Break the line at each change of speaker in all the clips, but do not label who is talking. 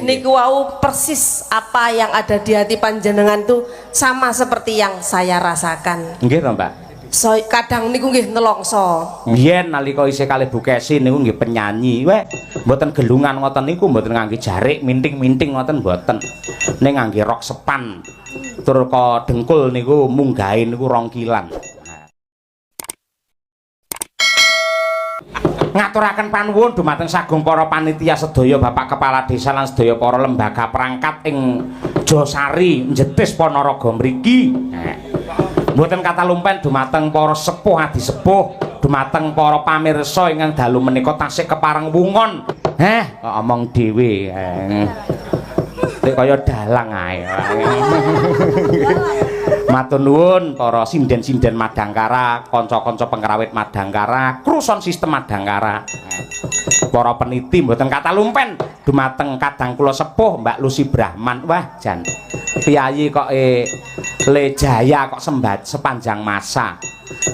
Nggih niku wau persis apa yang ada di hati panjenengan tuh sama seperti yang saya rasakan.
Nggih to, Mbak.
So, kadang niku nggih nelongso.
Biyen nalika isih kalih Bu Kesi niku nggih penyanyi. Weh, mboten gelungan ngoten niku mboten ngangge jarik minting-minting ngoten mboten. Ning ngangge rok sepan. Tur ka dengkul niku munggahe niku 2 kilan. Ngaturaken panuwun dumateng sagung para panitia sedaya Bapak Kepala Desa lan sedaya para lembaga perangkat ing Josari Jetis Ponorogo mriki. Mboten kata lumpen dumateng para sepuh adi sepuh, dumateng para pamirsa ingkang dalu menika tasih kepareng wungon. Kok omong dhewe. Nek kaya dalang ae. Matur nuwun para sinden-sinden Madangkara, kanca-kanca pengrawit Madangkara, kruson sistem Madangkara. Para peniti mboten kata lumpen dumateng kadang kula sepuh Mbak Lucy Brahman. Wah, jan piyayi kok le jaya kok sembat sepanjang masa.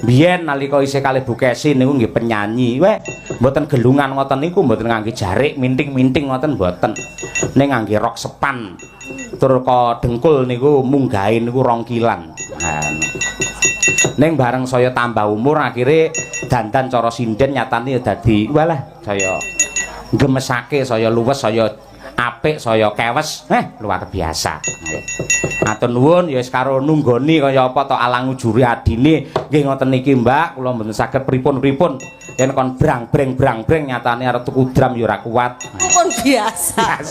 Biyen nalika isih kalih Bu Kesi niku nggih penyanyi. Weh, mboten gelungan ngoten niku mboten ngangge jarik minting-minting ngoten mboten. Ning ngangge rok sepan. Tur ka dengkul niku munggahe niku 2 kilan. Ning bareng saya tambah umur akhire dandan cara sinden nyatane dadi walah saya gemesake, saya luwes, saya apik, saya kewes. Luar biasa. Matur nuwun ya wis karo nunggoni kaya apa to alang ujure adine. Nggih ngoten niki Mbak, kula mboten saged pripun-pripun. Yen kon brang-breng nyatane arep tuku dram ya ora kuat.
Pun biasa.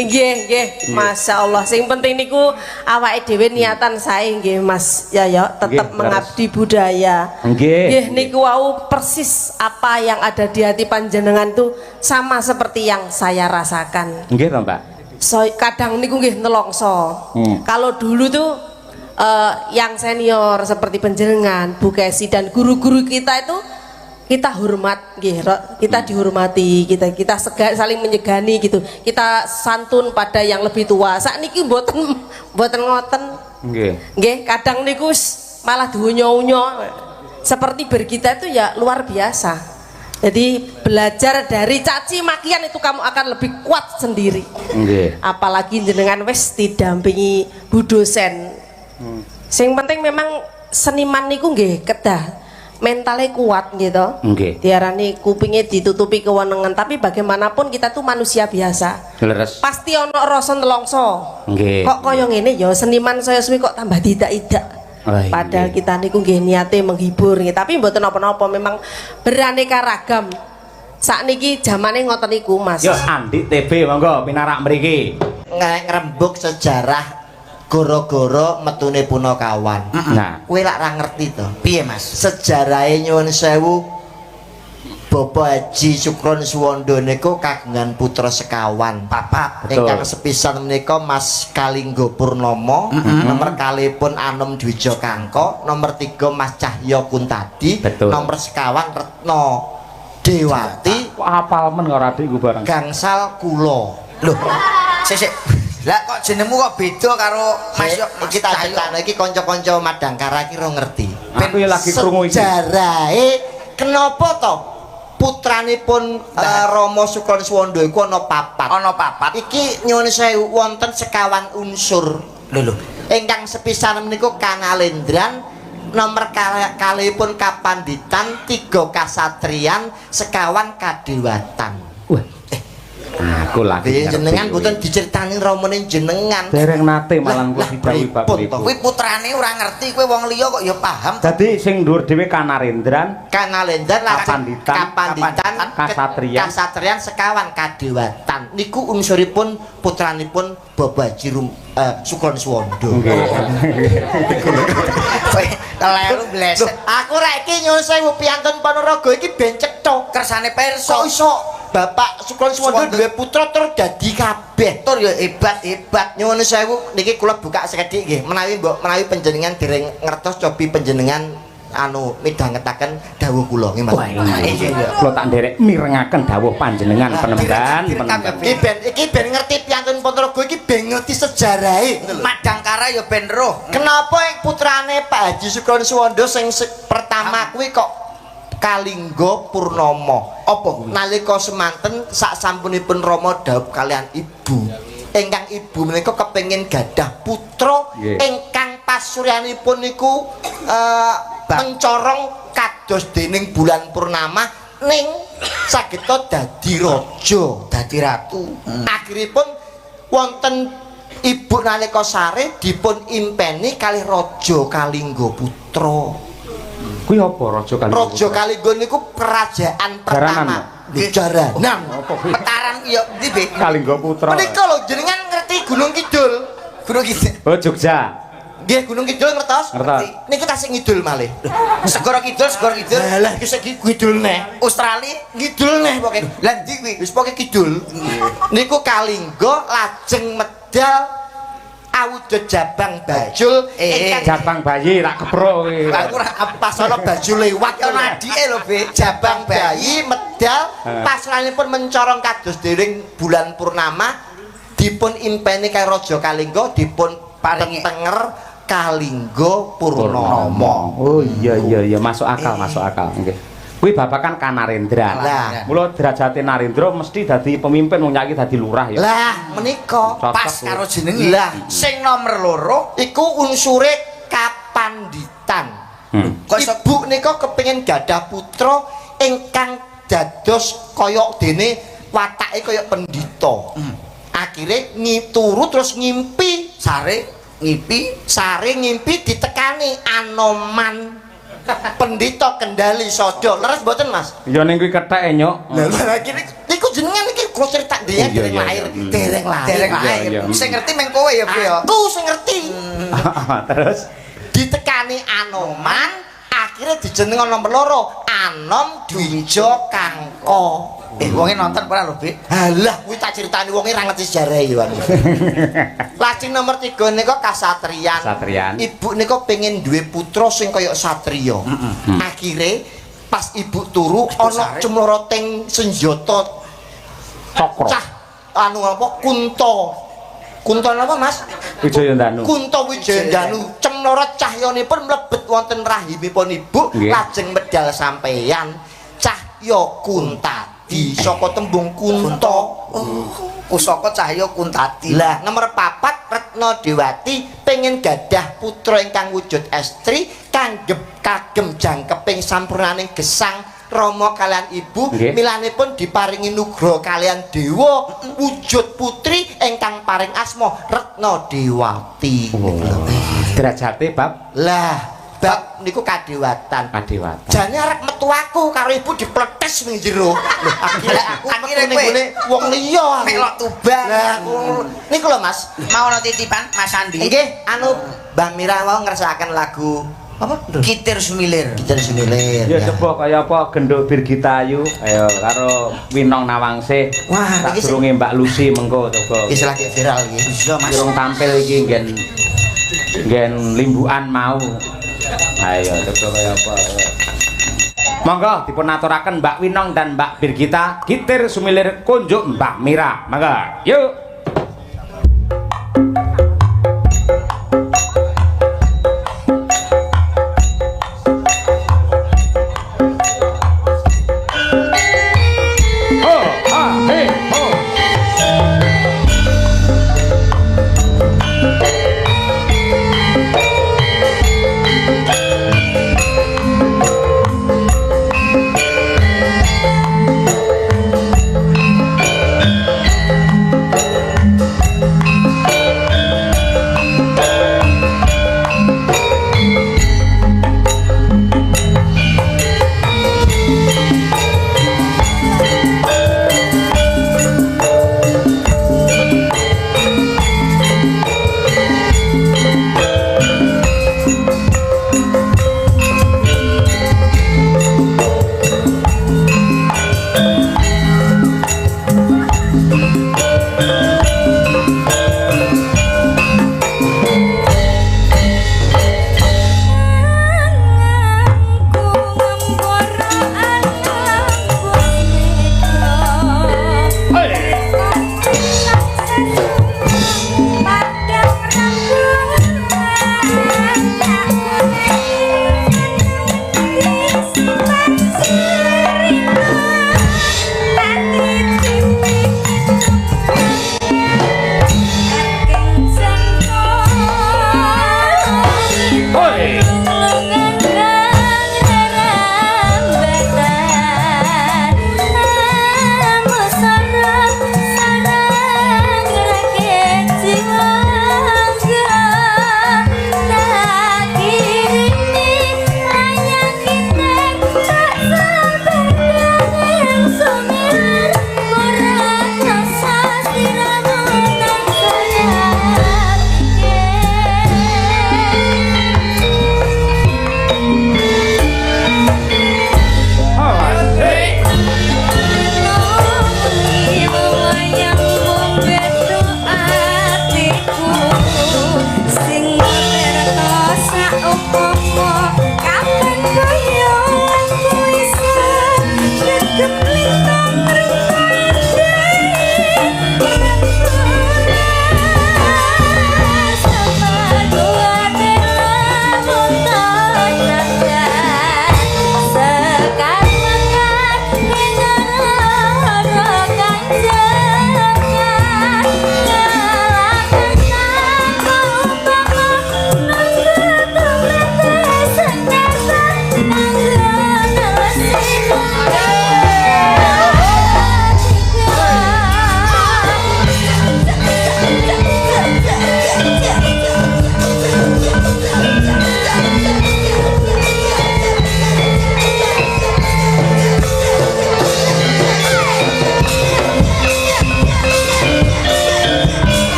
Nggih, nggih. Masyaallah. Sing penting niku awake dhewe niatan sae nggih Mas Yoyo, tetep mengabdi budaya. Nggih niku wau persis apa yang ada di hati panjenengan tuh sama seperti yang saya rasakan.
Nggih to, Mbak.
So, kadang niku nggih nelongso. Kalau dulu tuh yang senior seperti panjenengan, Bu Kesi dan guru-guru kita itu kita hormat, kita dihormati, kita saling menyegani gitu. Kita santun pada yang lebih tua. Sak niki mboten ngoten. Nggih, kadang niku malah diunyo-unyo. Seperti berkita itu ya luar biasa. Jadi belajar dari caci makian itu kamu akan lebih kuat sendiri. Apalagi jenengan wis didampingi bu dosen. Sing penting memang seniman niku nggih kedah mentalnya kuat gitu. Diarani kupingnya ditutupi kewenangan, tapi bagaimanapun kita tuh manusia biasa. Leres. Pasti ono rasa nelongso. Kok kaya ngene ya seniman saya suwi kok tambah tidak. Padahal kita niku nggih niate menghibur nggih, tapi mboten napa-napa, memang beraneka ragam. Sakniki zamane ngoten niku, Mas.
Yo Andi TB monggo pinarak mriki.
Ngrembug sejarah goro-goro metune Punakawan.
Nah,
kowe lak ra ngerti to.
Piye, Mas?
Sejarahe nyuwun sewu Bapak Haji Sukron Suwondo niku kagungan putra sekawan.
Papat.
Ingkang sepisan menika Mas Kalinggo Purnomo, nomor kalipun Anom Dwija Kangko, nomor 3 Mas Cahya Kuntadi, nomor sekawan Retno Dewati.
Apal men ora adik iku bareng.
Gangsal kula.
Lho, sik. Lah kok jenengmu kok beda karo Mas yo?
Iki tak ceritane iki kanca-kanca Madangkara iki ora ngerti.
Aku ya lagi krungu iki.
Sejarahe kenapa to putranipun Rama Sukron Suwondo iku ana papat.
Ana papat.
Iki nyuwun sewu wonten sekawan unsur.
Lho.
Ingkang sepisan menika Kangalendran, nomor kalipun Kapanditan, 3 Kasatriyan, sekawan Kadewatan.
Aku lagi
jenengan mboten diceritani ramane jenengan.
Dereng nate malang kula didhawuhi bab niku.
Kuwi putrane ora ngerti, kowe wong liya kok ya paham.
Dadi sing dhuwur dhewe Kanarendran,
Kapanditan, Kasatriyan sekawan Kadewatan. Niku unsuripun putranipun Bapak Haji Sukron Suwondo.
Kelaru bleset.
Aku rek iki nyuwun sewu piantun Ponorogo iki ben cetha
Kersane pirsa.
Kok iso Bapak Sukron Suwondo duwe putra tur dadi kabeh.
Tur ya hebat.
Nyuwun sewu niki kula buka sekedhik nggih. Menawi panjenengan dereng ngertos cobi panjenengan midhangetaken dawuh kula nggih Mas.
Kula tak nderek mirengaken dawuh panjenengan penemban.
Iki ben ngerti piantun Ponorogo iki ben ngerti sejarahe.
Madangkara ya ben roh.
Kenapa putrane Pak Haji Sukron Suwondo sing pertama kuwi kok Kalingga Purnomo.
Apa kuwi?
Nalika semanten sak sampunipun Rama dhaup kalian ibu. Ingkang ibu menika kepengin gadah putra ingkang pasuryanipun niku mencorong kados dening bulan purnama ning sageta dadi raja,
dadi ratu.
Akhiripun wonten ibu nalika sare dipun impeni kalih Raja Kalingga putra.
Kuwi apa Raja Kalingga?
Raja Kalingga niku kerajaan pertama. Jaranan.
Petaran iya ndi, Be?
Kalingga putra.
Menika lho jenengan ngerti Gunung Kidul?
Gunung Kidul.
Oh, Jogja.
Nggih, Gunung Kidul ngertos?
Ngerti.
Niku tasik ngidul malih.
Segara Kidul, Segara Kidul.
Lah iki sing kidul neh.
Australia
Ngidul neh pokoke.
lah ndi kuwi?
Wis pokoke kidul. Niku Kalingga lajeng medal awujud jabang bajul
Jabang bayi tak keprok kowe.
aku pas ana baju lewat
Ya ana adike lho, Be.
jabang bayi medal pasranipun mencorong kados dening bulan purnama dipun impeni karo Raja Kalingga dipun paringi tenger Kalingga Purnomo.
Oh iya masuk akal nggih. Kuwi babakan Kanarendra.
Lah,
mula derajate Narendra mesti dadi pemimpin wong nyaki dadi lurah ya.
lah menika
Pas karo jenenge.
Lah.
Sing nomor loro
iku unsure kapanditan. Ibu nika kepengin gadah putra ingkang dados kaya dene watake kaya pendhita. Akhire turu terus ngimpi,
sare
ngimpi ditekani Anoman. Pendhita Kendali Sada. Leres mboten, Mas?
Ya ning kuwi kethek Nyuk.
Lah akhire niku jenengan iki kula cerita dhewe dereng lahir, dereng lahir.
Sing ngerti meng kowe ya, Bu ya.
Aku sing ngerti.
Terus
Ditekani Anoman, akhirnya dijenengan nomor loro Anom Dwija Kangka.
Wonge nonton ora lho, Be?
Halah kuwi tak critani wonge ra ngerti sejarah ya. Lajeng nomor 3 nika kasatriyan. Ibu nika pengen duwe putra sing kaya satriya. Akhire pas ibu turu ana cemloroting senjata
cakra.
Cah anu apa Kunta. Kunta napa, Mas?
Wijayandanu.
Kunta Wijayandanu cemlorot cahyanipun mlebet wonten rahimipun ibu lajeng medal sampeyan Cahya Kuntadi saka tembung Kunta.
Pusaka Cahya Kuntadi.
Lah nomor 4 Retna Dewati pengen gadah putra ingkang wujud estri kagem jangkeping sampurnaning gesang Rama kalian ibu milanipun diparingi nugra kalian dewa wujud putri ingkang paring asma Retna Dewati.
Derajate bab
bab niku kadewatan. Jane arep metu aku karo ibu dipletes ning jero. Lho akhire kowe wong liya
melok tuban.
Lah niku lho Mas.
Mau ana titipan Mas Andi.
Nggih anu Mbah Mira mau ngersakaken lagu apa?
Kitir Sumilir.
Ya coba kaya apa Genduk Birgitayu ayo karo Winong Nawangsih.
Wah,
tak durunge Mbak Lucy mengko coba.
Iki lagi viral iki.
Iya, Mas.
Durung tampil iki nggen limbukan mau. Ayo coba kaya apa. Monggo dipun aturaken Mbak Winong dan Mbak Birgita Kitir Sumilir kunjuk Mbak Mira. Monggo. Yuk.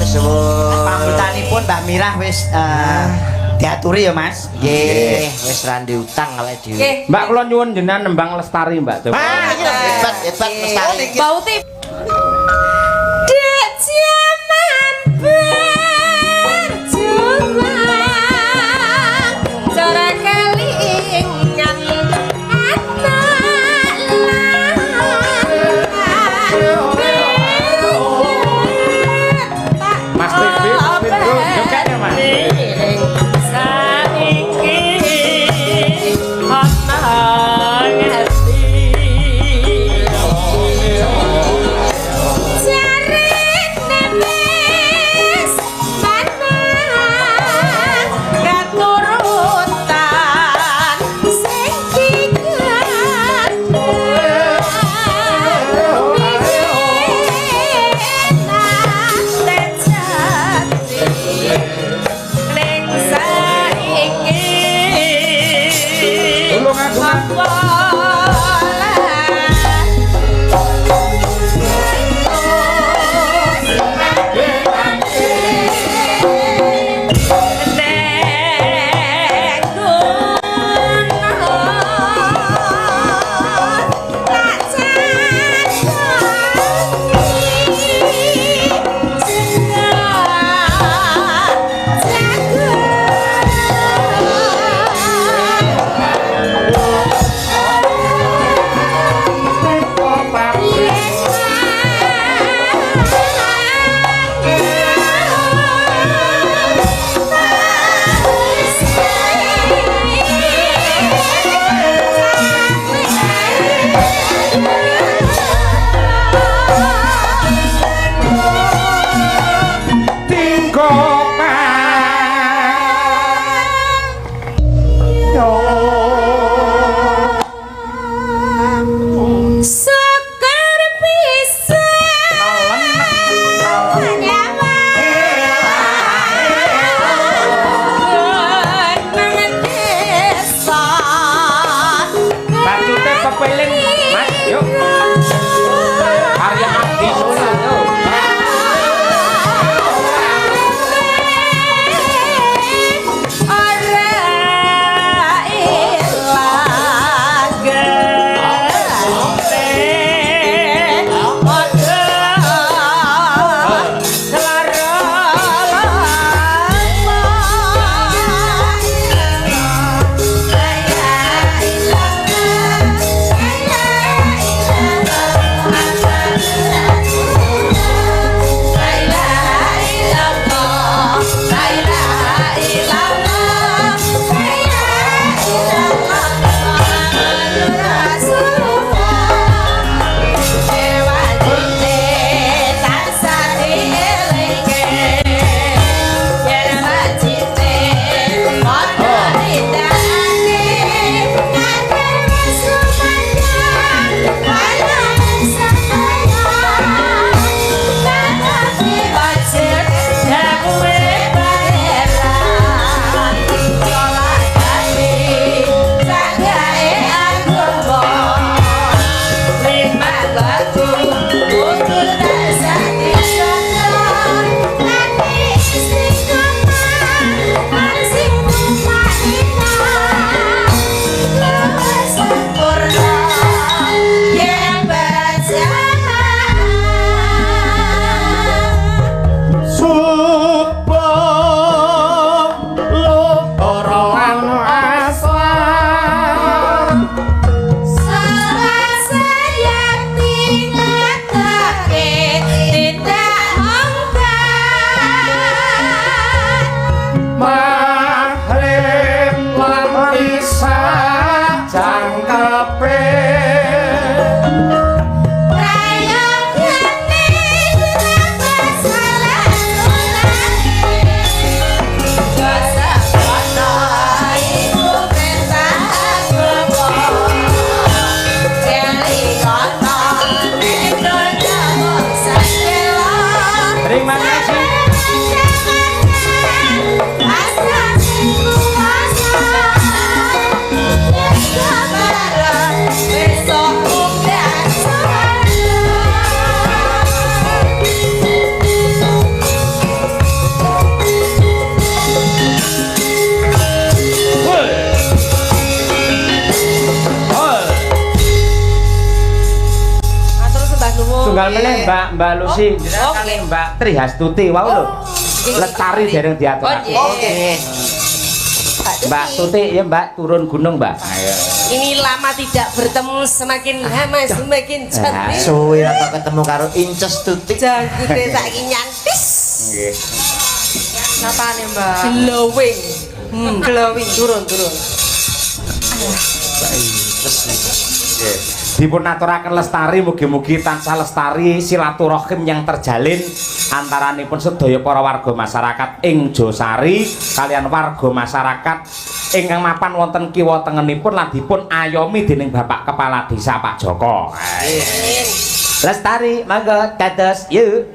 suwun.
Pambutanipun Mbak Mirah wis diaturi ya Mas.
Nggih, wis ra utang awake dhewe.
Nggih.
Mbak kula nyuwun jenengan nembang Lestari Mbak coba.
Iya, hebat Lestari.
Mbak Uti. Dek zaman berjuang cara kelingan
Mas Bibit, Bro, joget ya Mas.
saiki ana ngati
Mbak Lucy, kali Mbak Trihastuti wau lho. Lestari dereng diaturake.
Oke.
Mbak Tuti ya Mbak turun gunung Mbak.
Ini lama tidak bertemu, semakin lama semakin cantik.
Suwe atau ketemu karo Inces Tutik.
Janggute saiki nyantis.
Nggih.
Napa nih Mbak? Glowing. Glowing. Turun.
Dipun aturaken lestari mugi-mugi tansah lestari silaturahim yang terjalin antaranipun sedaya para warga masyarakat ing Josari kalian warga masyarakat ingkang mapan wonten kiwa tengenipun lan dipun ayomi dening Bapak Kepala Desa Pak Joko. Lestari monggo dados yuk.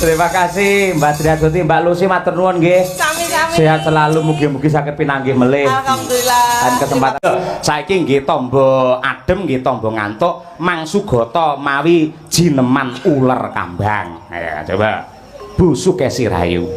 Terima kasih Mbak Triastuti, Mbak Lucy matur nuwun nggih.
Sami-sami.
Sehat selalu, mugi-mugi saged pinanggih melih.
Alhamdulillah.
Dan kesempatan saiki nggih tamba adem nggih tamba ngantuk mangsugata mawi jineman uler kambang. Ya, coba Bu Sukesi Rahayu.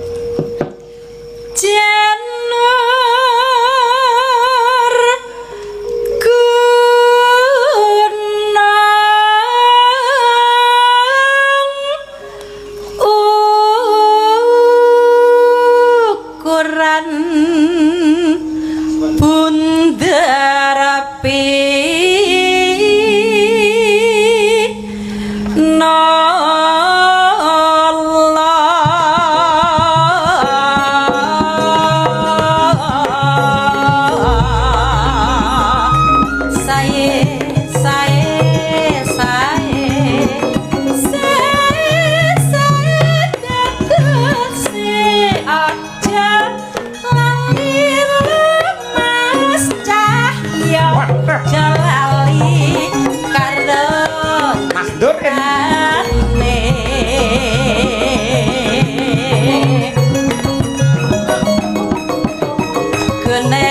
gene